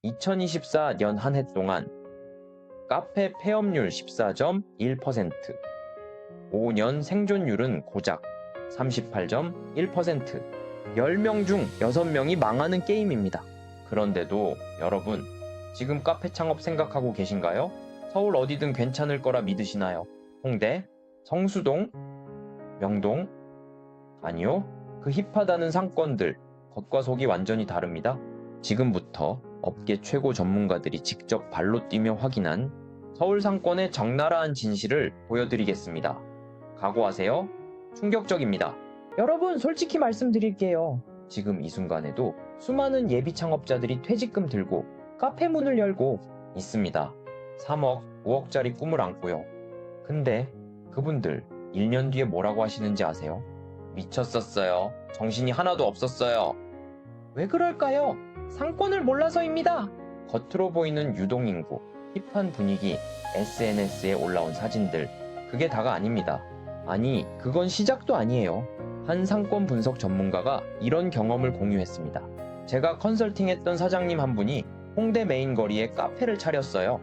2024년 한 해 동안 카페 폐업률 14.1%, 5년 생존율은 고작 38.1%, 10명 중 6명이 망하는 게임입니다. 그런데도 여러분, 지금 카페 창업 생각하고 계신가요? 서울 어디든 괜찮을 거라 믿으시나요? 홍대, 성수동, 명동? 아니요. 그 힙하다는 상권들, 겉과 속이 완전히 다릅니다. 지금부터 업계 최고 전문가들이 직접 발로 뛰며 확인한 서울 상권의 적나라한 진실을 보여드리겠습니다. 각오하세요. 충격적입니다. 여러분, 솔직히 말씀드릴게요. 지금 이 순간에도 수많은 예비 창업자들이 퇴직금 들고 카페 문을 열고 있습니다. 3억, 5억짜리 꿈을 안고요. 근데 그분들 1년 뒤에 뭐라고 하시는지 아세요? 미쳤었어요. 정신이 하나도 없었어요. 왜 그럴까요? 상권을 몰라서입니다. 겉으로 보이는 유동인구, 힙한 분위기, SNS에 올라온 사진들, 그게 다가 아닙니다. 아니, 그건 시작도 아니에요. 한 상권 분석 전문가가 이런 경험을 공유했습니다. 제가 컨설팅했던 사장님 한 분이 홍대 메인 거리에 카페를 차렸어요.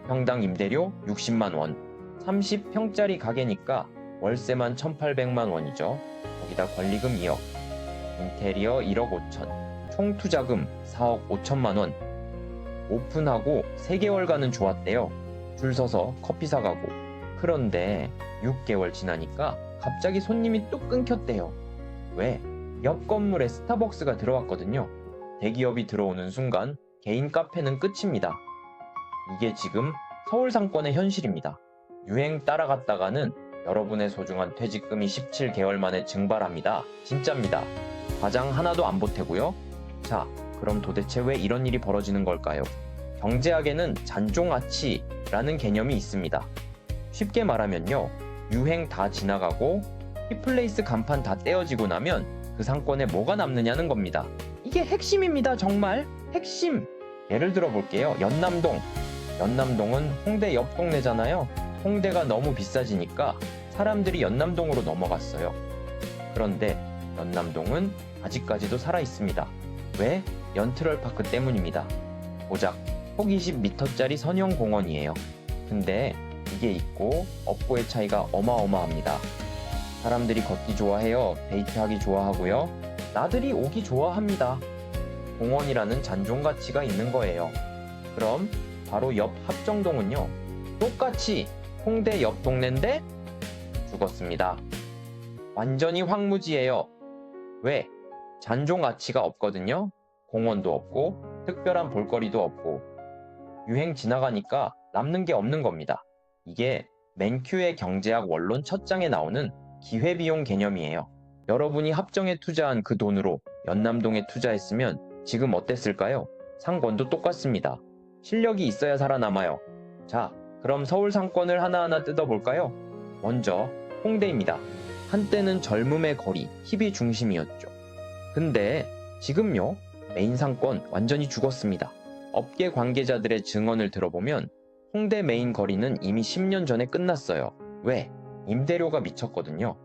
평당 임대료 60만 원, 30평짜리 가게니까 월세만 1,800만 원이죠. 거기다 권리금 2억, 인테리어 1억 5천, 총 투자금 4억 5천만 원. 오픈하고 3개월간은 좋았대요. 줄 서서 커피 사가고. 그런데 6개월 지나니까 갑자기 손님이 뚝 끊겼대요. 왜? 옆 건물에 스타벅스가 들어왔거든요. 대기업이 들어오는 순간 개인 카페는 끝입니다. 이게 지금 서울 상권의 현실입니다. 유행 따라갔다가는 여러분의 소중한 퇴직금이 17개월 만에 증발합니다. 진짜입니다. 과장 하나도 안 보태고요. 자, 그럼 도대체 왜 이런 일이 벌어지는 걸까요? 경제학에는 잔종아치라는 개념이 있습니다. 쉽게 말하면요, 유행 다 지나가고 힙플레이스 간판 다 떼어지고 나면 그 상권에 뭐가 남느냐는 겁니다. 이게 핵심입니다. 정말 핵심. 예를 들어 볼게요. 연남동. 연남동은 홍대 옆 동네잖아요. 홍대가 너무 비싸지니까 사람들이 연남동으로 넘어갔어요. 그런데 연남동은 아직까지도 살아있습니다. 왜? 연트럴파크 때문입니다. 고작 폭 20m짜리 선형 공원이에요. 근데 이게 있고 없고의 차이가 어마어마합니다. 사람들이 걷기 좋아해요. 데이트하기 좋아하고요. 나들이 오기 좋아합니다. 공원이라는 잔존가치가 있는 거예요. 그럼 바로 옆 합정동은요, 똑같이 홍대 옆 동네인데 죽었습니다. 완전히 황무지예요. 왜? 잔존가치가 없거든요. 공원도 없고 특별한 볼거리도 없고 유행 지나가니까 남는 게 없는 겁니다. 이게 맨큐의 경제학 원론 첫 장에 나오는 기회비용 개념이에요. 여러분이 합정에 투자한 그 돈으로 연남동에 투자했으면 지금 어땠을까요? 상권도 똑같습니다. 실력이 있어야 살아남아요. 자, 그럼 서울 상권을 하나하나 뜯어볼까요? 먼저 홍대입니다. 한때는 젊음의 거리, 힙이 중심이었죠. 근데 지금요, 메인 상권 완전히 죽었습니다. 업계 관계자들의 증언을 들어보면 홍대 메인 거리는 이미 10년 전에 끝났어요. 왜? 임대료가 미쳤거든요.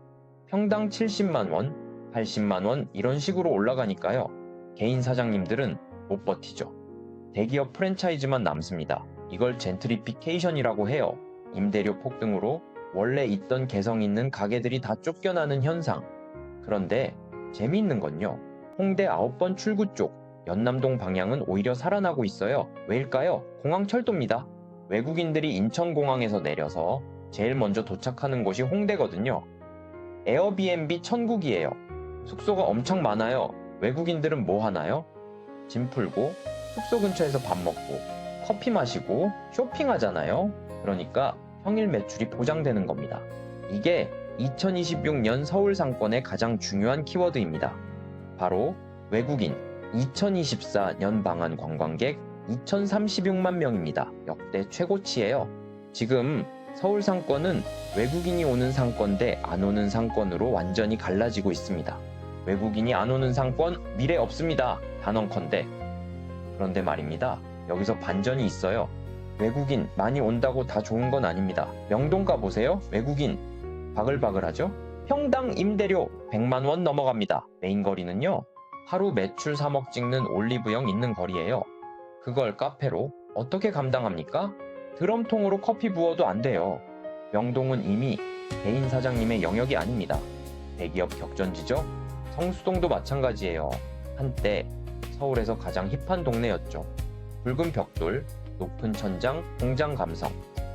평당 70만 원, 80만 원 이런 식으로 올라가니까요. 개인 사장님들은 못 버티죠. 대기업 프랜차이즈만 남습니다. 이걸 젠트리피케이션이라고 해요. 임대료 폭등으로 원래 있던 개성 있는 가게들이 다 쫓겨나는 현상. 그런데 재미있는 건요, 홍대 9번 출구 쪽 연남동 방향은 오히려 살아나고 있어요. 왜일까요? 공항철도입니다. 외국인들이 인천공항에서 내려서 제일 먼저 도착하는 곳이 홍대거든요. 에어비앤비 천국이에요. 숙소가 엄청 많아요. 외국인들은 뭐 하나요? 짐 풀고 숙소 근처에서 밥 먹고 커피 마시고 쇼핑하잖아요. 그러니까 평일 매출이 보장되는 겁니다. 이게 2026년 서울 상권의 가장 중요한 키워드입니다. 바로 외국인 2024년 방한 관광객 2036만 명입니다. 역대 최고치예요. 지금 서울 상권은 외국인이 오는 상권 대 안 오는 상권으로 완전히 갈라지고 있습니다. 외국인이 안 오는 상권 미래 없습니다. 단언컨대. 그런데 말입니다. 여기서 반전이 있어요. 외국인 많이 온다고 다 좋은 건 아닙니다. 명동 가보세요. 외국인 바글바글하죠? 평당 임대료 100만 원 넘어갑니다. 메인 거리는요, 하루 매출 3억 찍는 올리브영 있는 거리예요. 그걸 카페로 어떻게 감당합니까? 드럼통으로 커피 부어도 안 돼요. 명동은 이미 개인 사장님의 영역이 아닙니다. 대기업 격전지죠? 성수동도 마찬가지예요. 한때 서울에서 가장 힙한 동네였죠. 붉은 벽돌, 높은 천장, 공장 감성.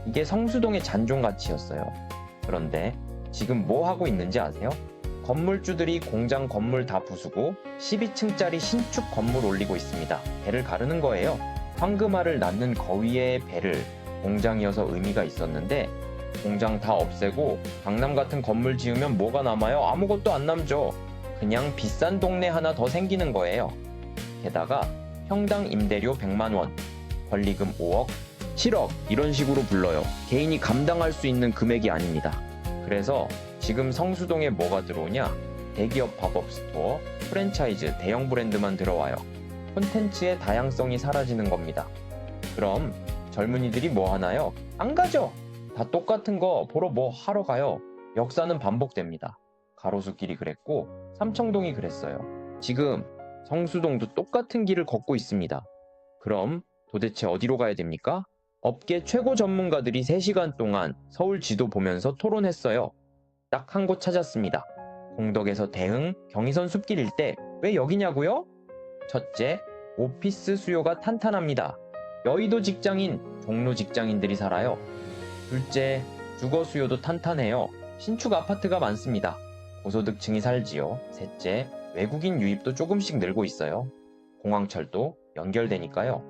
이게 성수동의 잔존가치였어요. 그런데 지금 뭐 하고 있는지 아세요? 건물주들이 공장 건물 다 부수고 12층짜리 신축 건물 올리고 있습니다. 배를 가르는 거예요. 황금알을 낳는 거위의 배를 공장이어서 의미가 있었는데 공장 다 없애고 강남 같은 건물 지으면 뭐가 남아요? 아무것도 안 남죠. 그냥 비싼 동네 하나 더 생기는 거예요. 게다가 평당 임대료 100만 원, 권리금 5억, 7억 이런 식으로 불러요. 개인이 감당할 수 있는 금액이 아닙니다. 그래서 지금 성수동에 뭐가 들어오냐? 대기업 팝업 스토어, 프랜차이즈, 대형 브랜드만 들어와요. 콘텐츠의 다양성이 사라지는 겁니다. 그럼 젊은이들이 뭐 하나요? 안 가죠. 다 똑같은 거 보러 뭐 하러 가요. 역사는 반복됩니다. 가로수길이 그랬고 삼청동이 그랬어요. 지금 성수동도 똑같은 길을 걷고 있습니다. 그럼 도대체 어디로 가야 됩니까? 업계 최고 전문가들이 3시간 동안 서울 지도 보면서 토론했어요. 딱 한 곳 찾았습니다. 공덕에서 대흥, 경의선 숲길 일대. 왜 여기냐고요? 첫째, 오피스 수요가 탄탄합니다. 여의도 직장인, 종로 직장인들이 살아요. 둘째, 주거 수요도 탄탄해요. 신축 아파트가 많습니다. 고소득층이 살지요. 셋째, 외국인 유입도 조금씩 늘고 있어요. 공항철도 연결되니까요.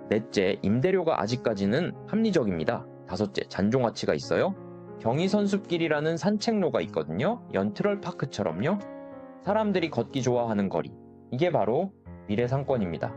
넷째, 임대료가 아직까지는 합리적입니다. 다섯째, 잔존가치가 있어요. 경의선 숲길이라는 산책로가 있거든요. 연트럴 파크처럼요. 사람들이 걷기 좋아하는 거리. 이게 바로 미래 상권입니다.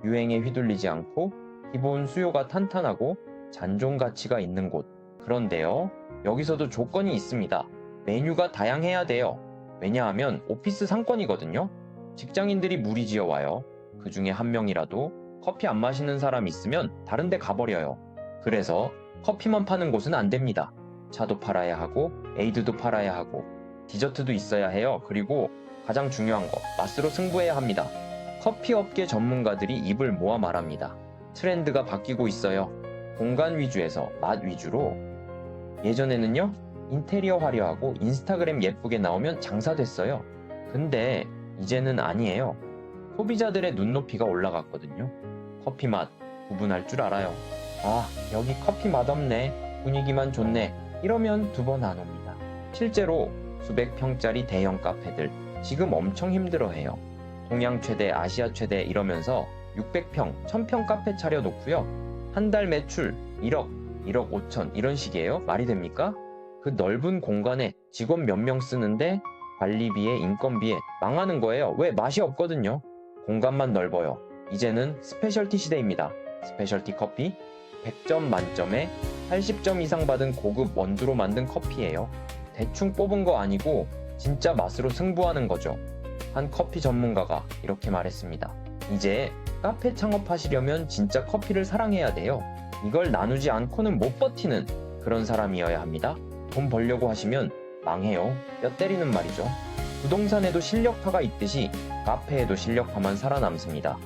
유행에 휘둘리지 않고 기본 수요가 탄탄하고 잔존 가치가 있는 곳. 그런데요, 여기서도 조건이 있습니다. 메뉴가 다양해야 돼요. 왜냐하면 오피스 상권이거든요. 직장인들이 무리지어 와요. 그 중에 한 명이라도 커피 안 마시는 사람 있으면 다른 데 가버려요. 그래서 커피만 파는 곳은 안 됩니다. 차도 팔아야 하고 에이드도 팔아야 하고 디저트도 있어야 해요. 그리고 가장 중요한 거, 맛으로 승부해야 합니다. 커피 업계 전문가들이 입을 모아 말합니다. 트렌드가 바뀌고 있어요. 공간 위주에서 맛 위주로. 예전에는요, 인테리어 화려하고 인스타그램 예쁘게 나오면 장사됐어요. 근데 이제는 아니에요. 소비자들의 눈높이가 올라갔거든요. 커피 맛 구분할 줄 알아요. 아, 여기 커피 맛없네. 분위기만 좋네. 이러면 2번 안 옵니다. 실제로 수백 평짜리 대형 카페들 지금 엄청 힘들어해요. 동양 최대, 아시아 최대 이러면서 600평, 1000평 카페 차려놓고요. 한 달 매출 1억, 1억 5천 이런 식이에요? 말이 됩니까? 그 넓은 공간에 직원 몇 명 쓰는데 관리비에 인건비에 망하는 거예요. 왜? 맛이 없거든요. 공간만 넓어요. 이제는 스페셜티 시대입니다. 스페셜티 커피 100점 만점에 80점 이상 받은 고급 원두로 만든 커피예요. 대충 뽑은 거 아니고 진짜 맛으로 승부하는 거죠. 한 커피 전문가가 이렇게 말했습니다. 이제 카페 창업하시려면 진짜 커피를 사랑해야 돼요. 이걸 나누지 않고는 못 버티는 그런 사람이어야 합니다. 돈 벌려고 하시면 망해요. 뼈 때리는 말이죠. 부동산에도 실력파가 있듯이 카페에도 실력파만 살아남습니다.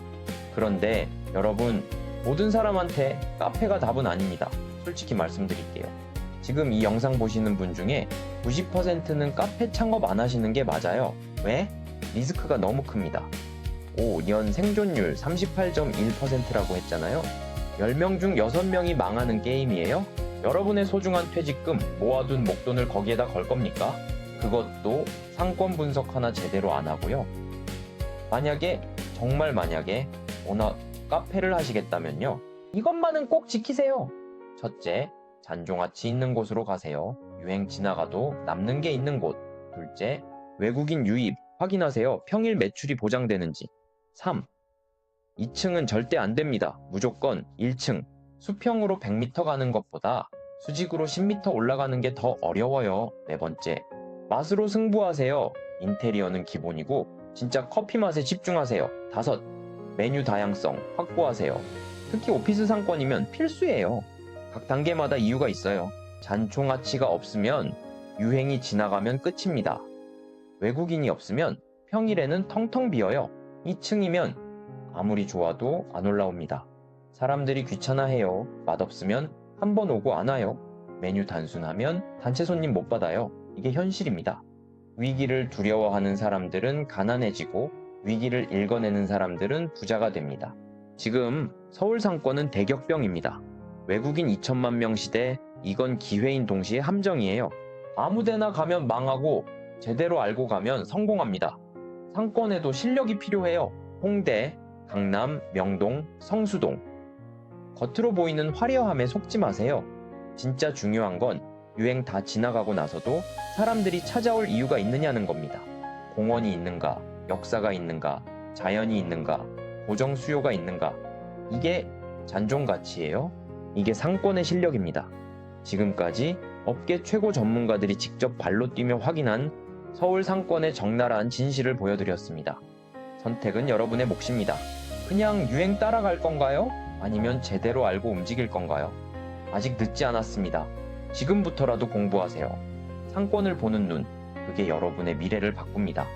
그런데 여러분, 모든 사람한테 카페가 답은 아닙니다. 솔직히 말씀드릴게요. 지금 이 영상 보시는 분 중에 90%는 카페 창업 안 하시는 게 맞아요. 왜? 리스크가 너무 큽니다. 5년 생존율 38.1%라고 했잖아요. 10명 중 6명이 망하는 게임이에요. 여러분의 소중한 퇴직금 모아둔 목돈을 거기에다 걸 겁니까? 그것도 상권 분석 하나 제대로 안 하고요. 정말 만약에 오늘 카페를 하시겠다면요. 이것만은 꼭 지키세요. 첫째, 잔존가치 있는 곳으로 가세요. 유행 지나가도 남는 게 있는 곳. 둘째, 외국인 유입 확인하세요. 평일 매출이 보장되는지. 3. 2층은 절대 안 됩니다. 무조건 1층. 수평으로 100m 가는 것보다 수직으로 10m 올라가는 게 더 어려워요. 네 번째, 맛으로 승부하세요. 인테리어는 기본이고 진짜 커피 맛에 집중하세요. 5. 메뉴 다양성 확보하세요. 특히 오피스 상권이면 필수예요. 각 단계마다 이유가 있어요. 잔존가치가 없으면 유행이 지나가면 끝입니다. 외국인이 없으면 평일에는 텅텅 비어요. 2층이면 아무리 좋아도 안 올라옵니다. 사람들이 귀찮아해요. 맛없으면 한 번 오고 안 와요. 메뉴 단순하면 단체 손님 못 받아요. 이게 현실입니다. 위기를 두려워하는 사람들은 가난해지고 위기를 읽어내는 사람들은 부자가 됩니다. 지금 서울 상권은 대격병입니다. 외국인 2천만 명 시대 이건 기회인 동시에 함정이에요. 아무데나 가면 망하고 제대로 알고 가면 성공합니다. 상권에도 실력이 필요해요. 홍대, 강남, 명동, 성수동. 겉으로 보이는 화려함에 속지 마세요. 진짜 중요한 건 유행 다 지나가고 나서도 사람들이 찾아올 이유가 있느냐는 겁니다. 공원이 있는가, 역사가 있는가, 자연이 있는가, 고정 수요가 있는가. 이게 잔존 가치예요. 이게 상권의 실력입니다. 지금까지 업계 최고 전문가들이 직접 발로 뛰며 확인한 서울 상권의 적나라한 진실을 보여드렸습니다. 선택은 여러분의 몫입니다. 그냥 유행 따라갈 건가요? 아니면 제대로 알고 움직일 건가요? 아직 늦지 않았습니다. 지금부터라도 공부하세요. 상권을 보는 눈, 그게 여러분의 미래를 바꿉니다.